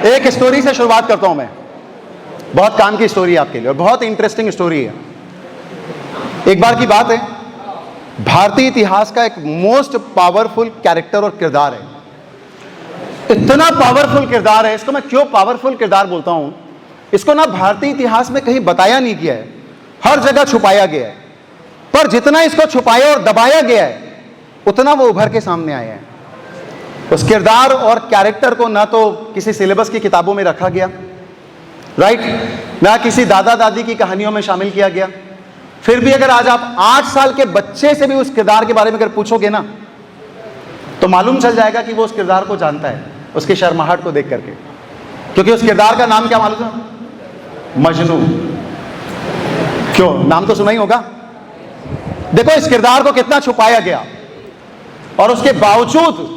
एक स्टोरी से शुरुआत करता हूं मैं, बहुत काम की स्टोरी है आपके लिए और बहुत इंटरेस्टिंग स्टोरी है। एक बार की बात है, भारतीय इतिहास का एक मोस्ट पावरफुल कैरेक्टर और किरदार है। इतना पावरफुल किरदार है, इसको मैं क्यों पावरफुल किरदार बोलता हूं, इसको ना भारतीय इतिहास में कहीं बताया नहीं गया है, हर जगह छुपाया गया है। पर जितना इसको छुपाया और दबाया गया है उतना वो उभर के सामने आया है। उस किरदार और कैरेक्टर को ना तो किसी सिलेबस की किताबों में रखा गया, राइट, ना किसी दादा दादी की कहानियों में शामिल किया गया। फिर भी अगर आज आप 8 साल के बच्चे से भी उस किरदार के बारे में अगर पूछोगे ना तो मालूम चल जाएगा कि वो उस किरदार को जानता है, उसकी शर्माहट को देख करके। क्योंकि उस किरदार का नाम क्या मालूम है? मजनू। क्यों, नाम तो सुना ही होगा। देखो इस किरदार को कितना छुपाया गया और उसके बावजूद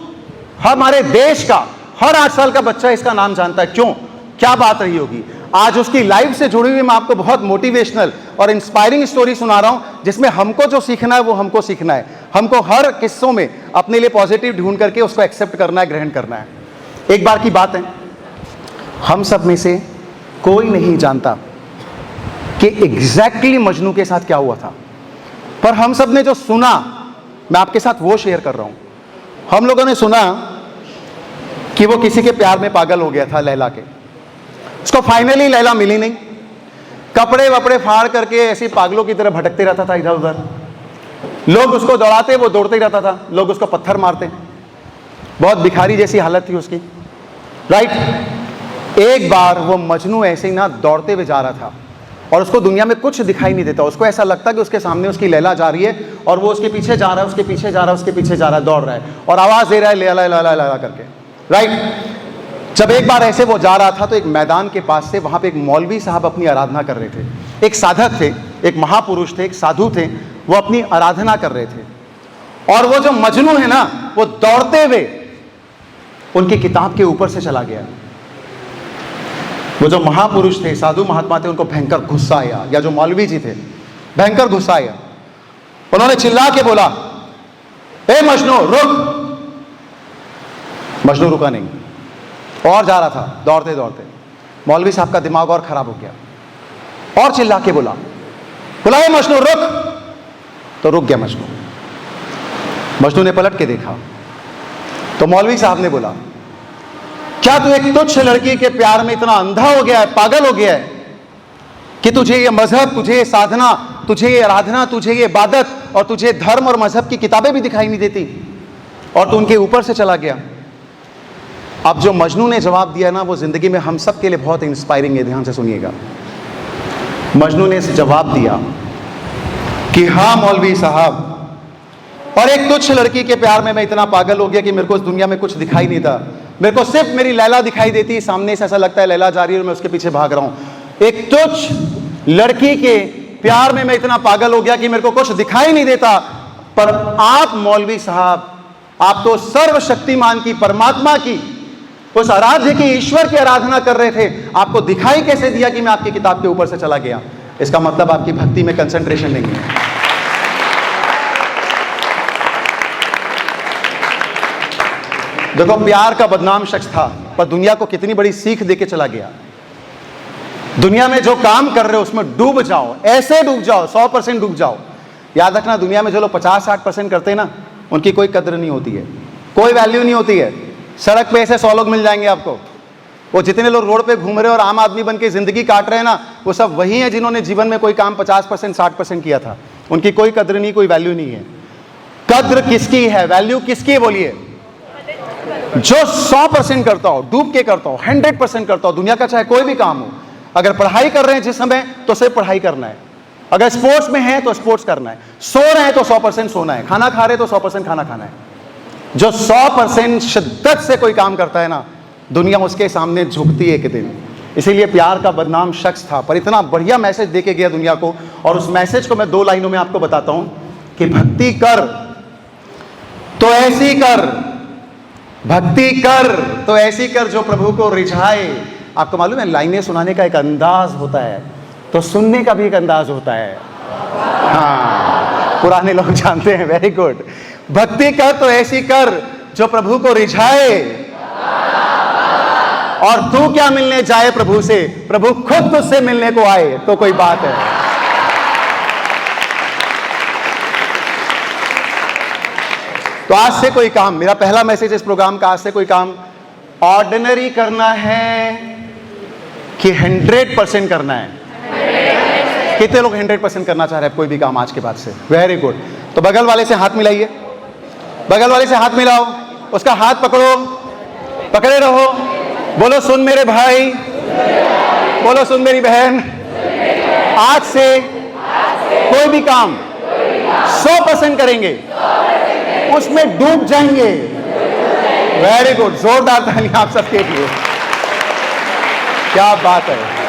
हमारे देश का हर 8 साल का बच्चा इसका नाम जानता है। क्यों, क्या बात रही होगी? आज उसकी लाइफ से जुड़ी हुई मैं आपको बहुत मोटिवेशनल और इंस्पायरिंग स्टोरी सुना रहा हूं, जिसमें हमको जो सीखना है वो हमको सीखना है। हमको हर किस्सों में अपने लिए पॉजिटिव ढूंढ करके उसको एक्सेप्ट करना है, ग्रहण करना है। एक बार की बात है, हम सब में से कोई नहीं जानता कि एग्जैक्टली मजनू के साथ क्या हुआ था, पर हम सब ने जो सुना मैं आपके साथ वो शेयर कर रहा हूं। हम लोगों ने सुना कि वो किसी के प्यार में पागल हो गया था, लैला के। उसको फाइनली लैला मिली नहीं, कपड़े वपड़े फाड़ करके ऐसी पागलों की तरह भटकते रहता था इधर उधर। लोग उसको दौड़ाते, वो दौड़ते ही रहता था, लोग उसको पत्थर मारते। बहुत भिखारी जैसी हालत थी उसकी, राइट। एक बार वो मजनू ऐसे ही ना दौड़ते हुए जा रहा था और उसको दुनिया में कुछ दिखाई नहीं देता। उसको ऐसा लगता कि उसके सामने उसकी लैला जा रही है और वो उसके पीछे जा रहा है, उसके पीछे जा रहा है, उसके पीछे जा रहा है, दौड़ रहा है और आवाज दे रहा है लैला लैला लैला करके, राइट। जब एक बार ऐसे वो जा रहा था तो एक मैदान के पास से वहां पे एक मौलवी साहब अपनी आराधना कर रहे थे। एक साधक थे, एक महापुरुष थे, एक साधु थे, वो अपनी आराधना कर रहे थे। और वो जो मजनू है ना, वो दौड़ते हुए उनकी किताब के ऊपर से चला गया। वो जो महापुरुष थे, साधु महात्मा थे, उनको भयंकर गुस्सा आया, या जो मौलवी जी थे भयंकर गुस्सा आया। उन्होंने चिल्ला के बोला, ए मजनू रुक। मजनू रुका नहीं और जा रहा था दौड़ते दौड़ते। मौलवी साहब का दिमाग और खराब हो गया और चिल्ला के बोला ए मजनू रुक। तो रुक गया मजनू। मजनू ने पलट के देखा तो मौलवी साहब ने बोला, क्या तू एक तुच्छ लड़की के प्यार में इतना अंधा हो गया है, पागल हो गया है कि तुझे ये मजहब, तुझे ये साधना, तुझे ये आराधना, तुझे ये इबादत और तुझे धर्म और मजहब की किताबें भी दिखाई नहीं देती और तू उनके ऊपर से चला गया। अब जो मजनू ने जवाब दिया ना, वो जिंदगी में हम सब के लिए बहुत इंस्पायरिंग है, ध्यान से सुनिएगा। मजनू ने जवाब दिया कि हाँ मौलवी साहब, और एक तुच्छ लड़की के प्यार में मैं इतना पागल हो गया कि मेरे को इस दुनिया में कुछ दिखाई नहीं था। मेरे को सिर्फ मेरी लैला दिखाई देती, सामने से ऐसा लगता है लैला जा रही है और मैं उसके पीछे भाग रहा हूं। एक तुच्छ लड़की के प्यार में मैं इतना पागल हो गया कि मेरे को कुछ दिखाई नहीं देता। पर आप मौलवी साहब, आप तो सर्वशक्तिमान की, परमात्मा की, उस आराध्य की, ईश्वर की आराधना कर रहे थे, आपको दिखाई कैसे दिया कि मैं आपकी किताब के ऊपर से चला गया? इसका मतलब आपकी भक्ति में कंसंट्रेशन नहीं है। देखो प्यार का बदनाम शख्स था पर दुनिया को कितनी बड़ी सीख देके चला गया। दुनिया में जो काम कर रहे हो उसमें डूब जाओ, ऐसे डूब जाओ, 100% डूब जाओ। याद रखना, दुनिया में जो लोग 50-60% करते हैं ना, उनकी कोई कदर नहीं होती है, कोई वैल्यू नहीं होती है। सड़क पे ऐसे 100 लोग मिल जाएंगे आपको। वो जितने लोग रोड पे घूम रहे और आम आदमी बन के जिंदगी काट रहे हैं ना, वो सब वही है जिन्होंने जीवन में कोई काम 50%, 60% किया था। उनकी कोई कदर नहीं, कोई वैल्यू नहीं है। कद्र किसकी है, वैल्यू किसकी है बोलिए? जो 100% करता हो, डूब के करता हो, 100% करता हो, दुनिया का चाहे कोई भी काम हो। अगर पढ़ाई कर रहे हैं जिस समय, तो सिर्फ पढ़ाई करना है। अगर स्पोर्ट्स में है तो स्पोर्ट्स करना है। सो रहे हैं तो 100% सोना है। खाना खा रहे हैं तो 100% खाना खाना है। जो 100% शिद्दत से कोई काम करता है ना, दुनिया उसके सामने झुकती है एक दिन। इसीलिए प्यार का बदनाम शख्स था पर इतना बढ़िया मैसेज देके गया दुनिया को। और उस मैसेज को मैं 2 लाइनों में आपको बताता हूं कि भक्ति कर तो ऐसी कर, भक्ति कर तो ऐसी कर जो प्रभु को रिझाए। आपको मालूम है, लाइनें सुनाने का एक अंदाज होता है तो सुनने का भी एक अंदाज होता है। हाँ, पुराने लोग जानते हैं, वेरी गुड। भक्ति कर तो ऐसी कर जो प्रभु को रिझाए। और तू क्या मिलने जाए प्रभु से, प्रभु खुद तुझसे मिलने को आए, तो कोई बात है। तो आज से कोई काम, मेरा पहला मैसेज इस प्रोग्राम का, आज से कोई काम ऑर्डिनरी करना है कि 100% करना है? कितने लोग 100% करना चाह रहे हैं कोई भी काम आज के बाद से? Very good. तो बगल वाले से हाथ मिलाइए, बगल वाले से हाथ मिलाओ, उसका हाथ पकड़ो, पकड़े रहो, बोलो सुन मेरे भाई, बोलो सुन मेरी बहन, आज से कोई भी काम 100% करेंगे, उसमें डूब जाएंगे। वेरी गुड, जोरदार ताली आप सबके लिए, क्या बात है।